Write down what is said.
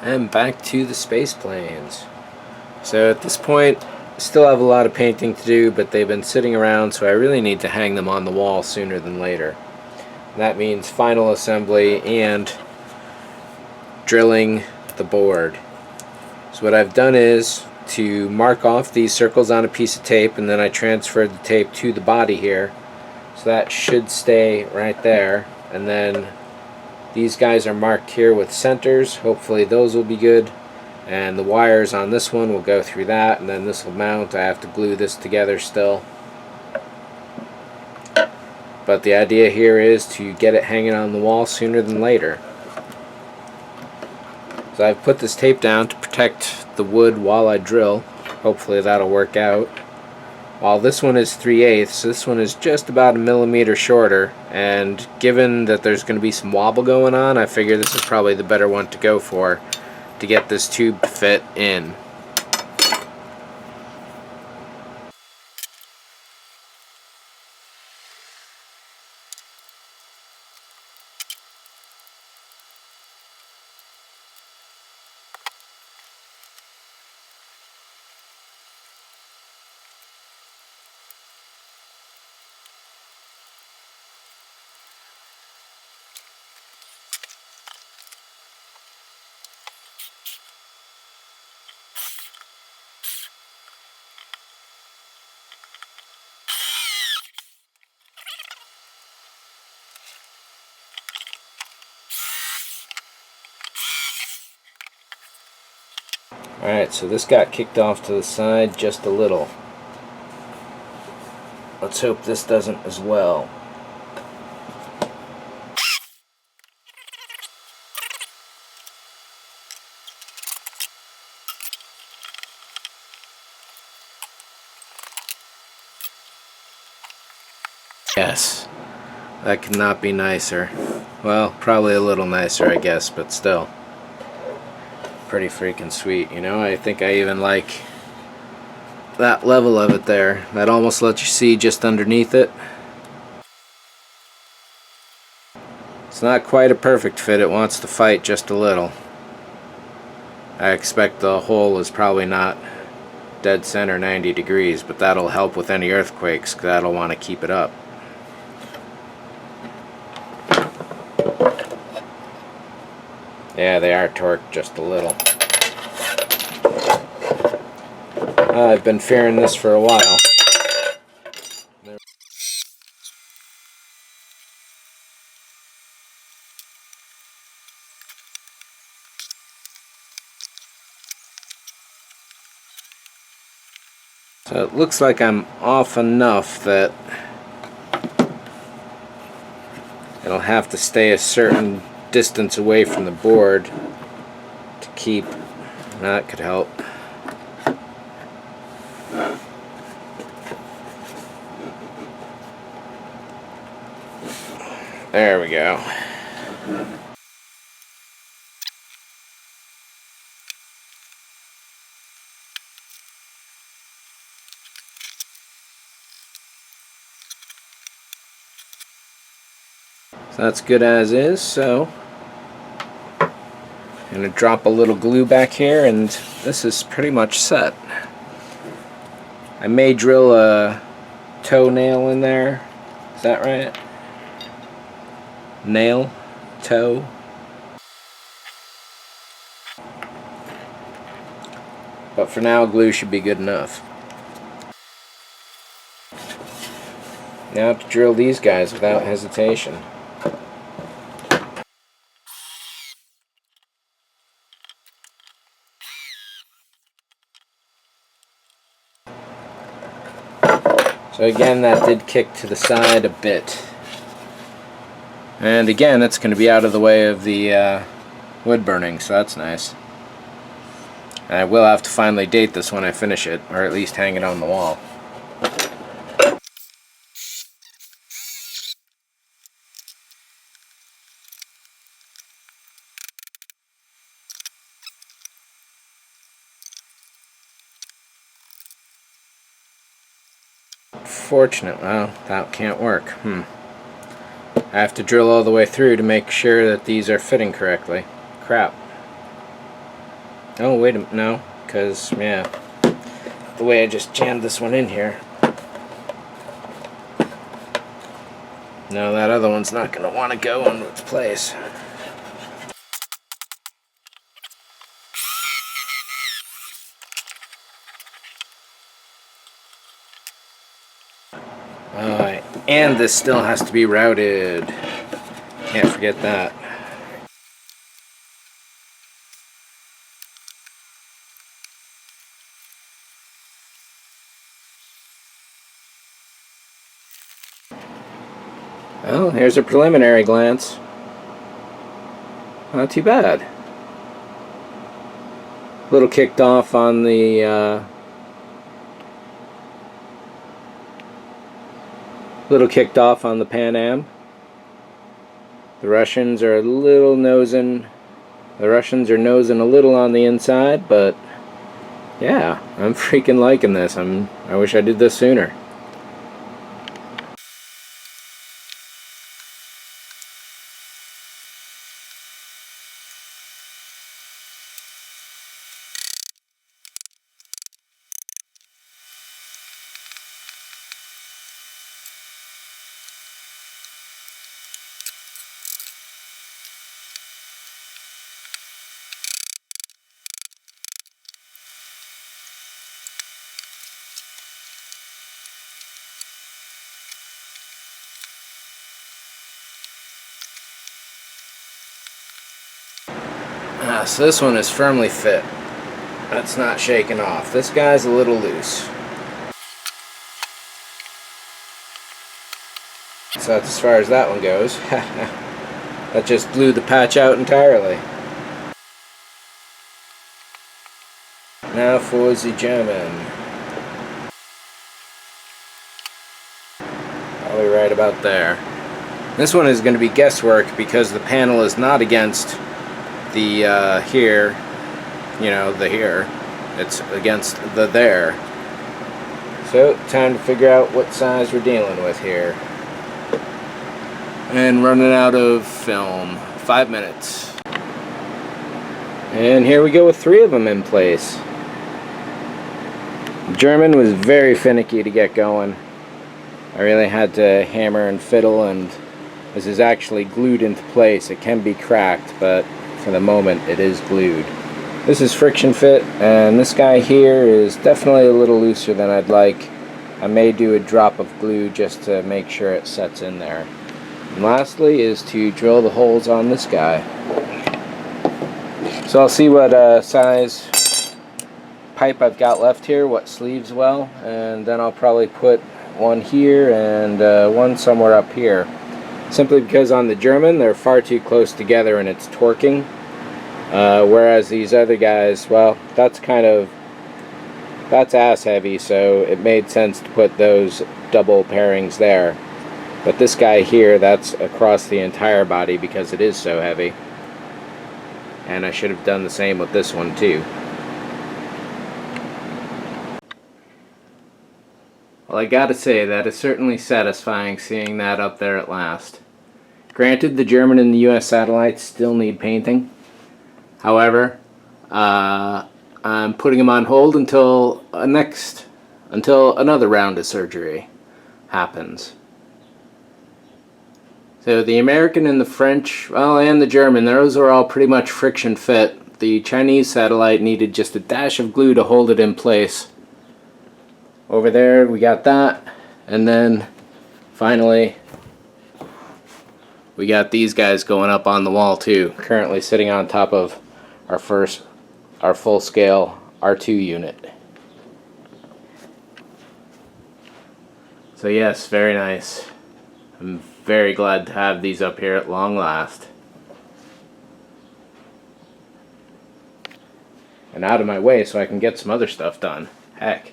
And back to the space planes. So at this point, still have a lot of painting to do, but they've been sitting around, so I really need to hang them on the wall sooner than later. And that means final assembly and drilling the board. So what I've done is to mark off these circles on a piece of tape, and then I transferred the tape to the body here. So that should stay right there. And then these guys are marked here with centers. Hopefully those will be good. And the wires on this one will go through that, and then this will mount. I have to glue this together still. But the idea here is to get it hanging on the wall sooner than later. So I've put this tape down to protect the wood while I drill. Hopefully that'll work out. While this one is 3/8, this one is just about a millimeter shorter, and given that there's going to be some wobble going on, I figure this is probably the better one to go for to get this tube to fit in. Alright, so this got kicked off to the side just a little. Let's hope this doesn't as well. Yes, that could not be nicer. Well, probably a little nicer, I guess, but still. Pretty freaking sweet, you know? I think I even like that level of it there. That almost lets you see just underneath it. It's not quite a perfect fit. It wants to fight just a little. I expect the hole is probably not dead center 90 degrees, but that'll help with any earthquakes, because that'll want to keep it up. Yeah, they are torqued just a little. I've been fearing this for a while. So it looks like I'm off enough that it'll have to stay a certain distance away from the board to keep. That could help. There we go. So that's good as is, so I'm going to drop a little glue back here, and this is pretty much set. I may drill a toenail in there. Is that right? Nail? Toe? But for now, glue should be good enough. Now to drill these guys without hesitation. So again, that did kick to the side a bit. And again, it's going to be out of the way of the wood burning, so that's nice. And I will have to finally date this when I finish it, or at least hang it on the wall. Fortunate, well, that can't work. I have to drill all the way through to make sure that these are fitting correctly. Crap. Oh, wait a minute. No, because, yeah, the way I just jammed this one in here. No, that other one's not going to want to go into its place. Alright, and this still has to be routed. Can't forget that. Well, here's a preliminary glance. Not too bad. A little kicked off on the Pan Am. The Russians are nosing a little on the inside, but yeah, I'm freaking liking this. I wish I did this sooner. So this one is firmly fit. That's not shaking off. This guy's a little loose. So that's as far as that one goes. That just blew the patch out entirely. Now for the German. Probably right about there. This one is going to be guesswork because the panel is not against the here, you know, the here. It's against the there. So, time to figure out what size we're dealing with here. And running out of film. 5 minutes. And here we go with 3 of them in place. The German was very finicky to get going. I really had to hammer and fiddle, and this is actually glued into place. It can be cracked, but for the moment it is glued. This is friction fit, and this guy here is definitely a little looser than I'd like. I may do a drop of glue just to make sure it sets in there. And lastly is to drill the holes on this guy. So I'll see what size pipe I've got left here, what sleeves well, and then I'll probably put one here and one somewhere up here. Simply because on the German they're far too close together and it's torquing. Whereas these other guys, well, that's ass heavy, so it made sense to put those double pairings there. But this guy here, that's across the entire body because it is so heavy. And I should have done the same with this one too. Well, I gotta say, that is certainly satisfying seeing that up there at last. Granted, the German and the US satellites still need painting. However, I'm putting them on hold until another round of surgery happens. So the American and the French, well, and the German, those are all pretty much friction fit. The Chinese satellite needed just a dash of glue to hold it in place. Over there we got that, and then finally we got these guys going up on the wall too, currently sitting on top of our full-scale R2 unit. So yes, very nice. I'm very glad to have these up here at long last. And out of my way so I can get some other stuff done. Heck.